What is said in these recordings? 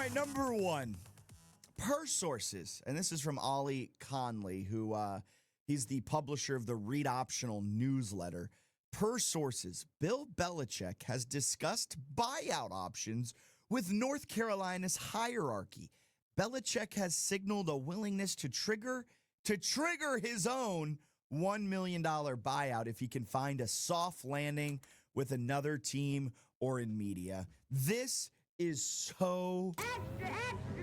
right, number one, per sources, and this is from Ollie Conley, who he's the publisher of the Read Optional newsletter. Per sources, Bill Belichick has discussed buyout options with North Carolina's hierarchy. Belichick has signaled a willingness to trigger his own $1 million buyout if he can find a soft landing with another team or in media. This is so... Extra,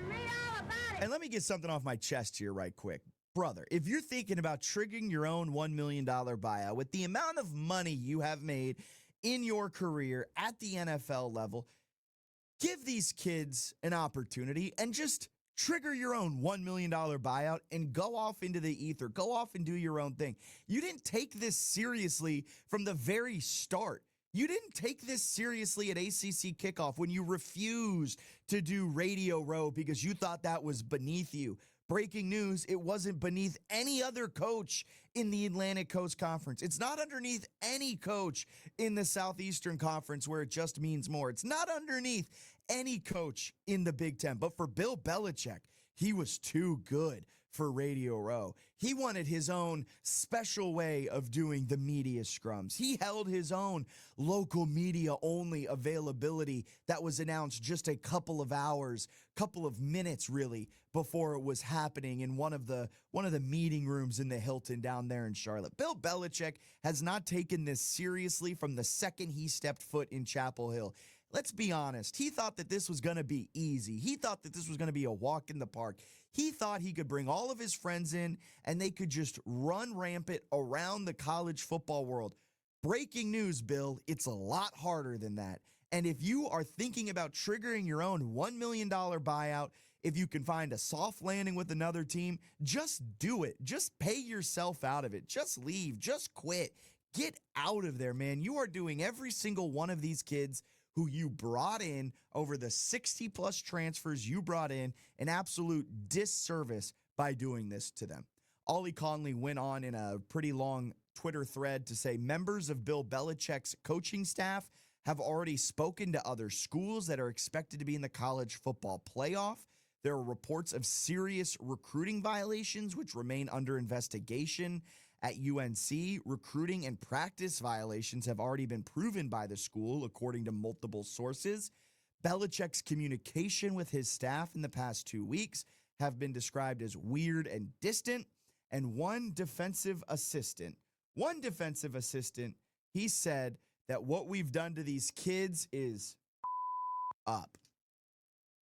read all about it. And let me get something off my chest here right quick. Brother, if you're thinking about triggering your own $1 million buyout with the amount of money you have made in your career at the NFL level, give these kids an opportunity and just trigger your own $1 million buyout and go off into the ether. Go off and do your own thing. You didn't take this seriously from the very start. You didn't take this seriously at ACC kickoff when you refused to do Radio Row because you thought that was beneath you. Breaking news, it wasn't beneath any other coach in the Atlantic Coast Conference. It's not underneath any coach in the Southeastern Conference where it just means more. It's not underneath any coach in the Big Ten. But for Bill Belichick, he was too good for Radio Row. He wanted his own special way of doing the media scrums. He held his own local media only availability that was announced just a couple of hours, couple of minutes really before it was happening in one of the meeting rooms in the Hilton down there in Charlotte. Bill Belichick has not taken this seriously from the second he stepped foot in Chapel Hill. Let's be honest. He thought that this was going to be easy. He thought that this was going to be a walk in the park. He thought he could bring all of his friends in and they could just run rampant around the college football world. Breaking news, Bill, it's a lot harder than that. And if you are thinking about triggering your own $1 million buyout, if you can find a soft landing with another team, just do it. Just pay yourself out of it. Just leave. Just quit. Get out of there, man. You are doing every single one of these kids who you brought in over the 60-plus transfers you brought in an absolute disservice by doing this to them. Ollie Conley went on in a pretty long Twitter thread to say members of Bill Belichick's coaching staff have already spoken to other schools that are expected to be in the college football playoff. There are reports of serious recruiting violations which remain under investigation at UNC. Recruiting and practice violations have already been proven by the school, according to multiple sources. Belichick's communication with his staff in the past 2 weeks have been described as weird and distant. And one defensive assistant, he said that what we've done to these kids is up.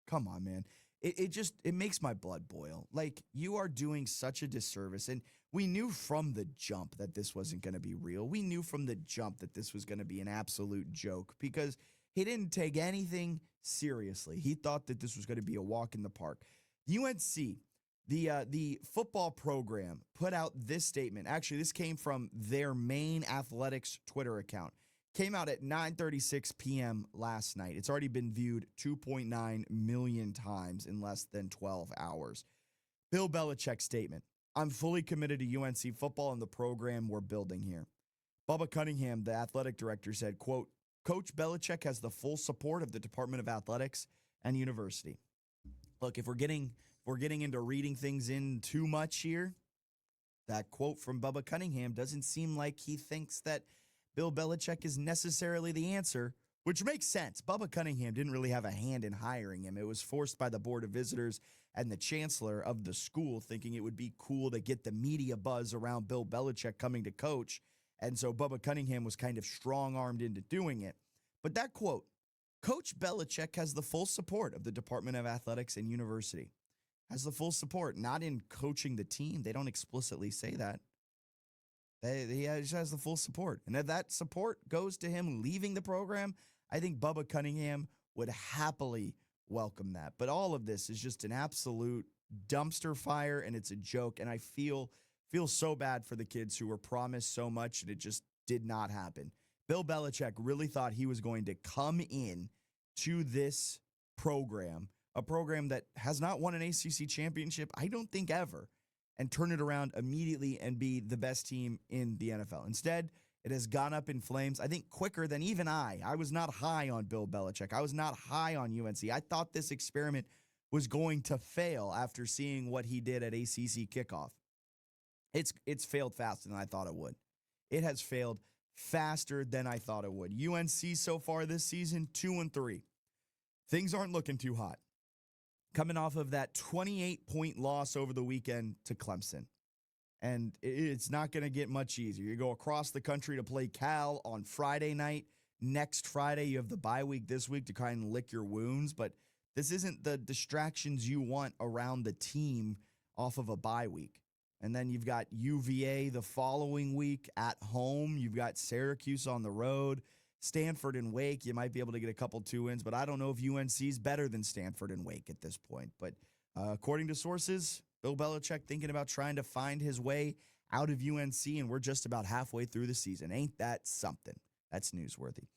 Come on, man. It makes my blood boil. Like, you are doing such a disservice. And we knew from the jump that this wasn't going to be real. We knew from the jump that this was going to be an absolute joke because he didn't take anything seriously. He thought that this was going to be a walk in the park. UNC, the football program, put out this statement. Actually, this came from their main athletics Twitter account. Came out at 9:36 p.m. last night. It's already been viewed 2.9 million times in less than 12 hours. Bill Belichick statement. I'm fully committed to UNC football and the program we're building here. Bubba Cunningham, the athletic director, said, quote, Coach Belichick has the full support of the Department of Athletics and University. Look, if we're getting into reading things in too much here, that quote from Bubba Cunningham doesn't seem like he thinks that Bill Belichick is necessarily the answer, which makes sense. Bubba Cunningham didn't really have a hand in hiring him. It was forced by the Board of Visitors and the chancellor of the school, thinking it would be cool to get the media buzz around Bill Belichick coming to coach. And so Bubba Cunningham was kind of strong-armed into doing it. But that quote, Coach Belichick has the full support of the Department of Athletics and University. Has the full support, not in coaching the team. They don't explicitly say that. He just has the full support. And if that support goes to him leaving the program, I think Bubba Cunningham would happily welcome that. But all of this is just an absolute dumpster fire, and it's a joke. And I feel so bad for the kids who were promised so much, and it just did not happen. Bill Belichick really thought he was going to come in to this program, a program that has not won an ACC championship, I don't think ever, and turn it around immediately and be the best team in the NFL. Instead, it has gone up in flames, I think, quicker than even I. I was not high on Bill Belichick. I was not high on UNC. I thought this experiment was going to fail after seeing what he did at ACC kickoff. It's failed faster than I thought it would. It has failed faster than I thought it would. UNC so far this season, 2-3. Things aren't looking too hot. Coming off of that 28-point loss over the weekend to Clemson. And it's not going to get much easier. You go across the country to play Cal on Friday night. Next Friday, you have the bye week this week to kind of lick your wounds. But this isn't the distractions you want around the team off of a bye week. And then you've got UVA the following week at home. You've got Syracuse on the road. Stanford and Wake, you might be able to get a couple 2 wins, but I don't know if UNC is better than Stanford and Wake at this point. But according to sources, Bill Belichick thinking about trying to find his way out of UNC, and we're just about halfway through the season. Ain't that something? That's newsworthy.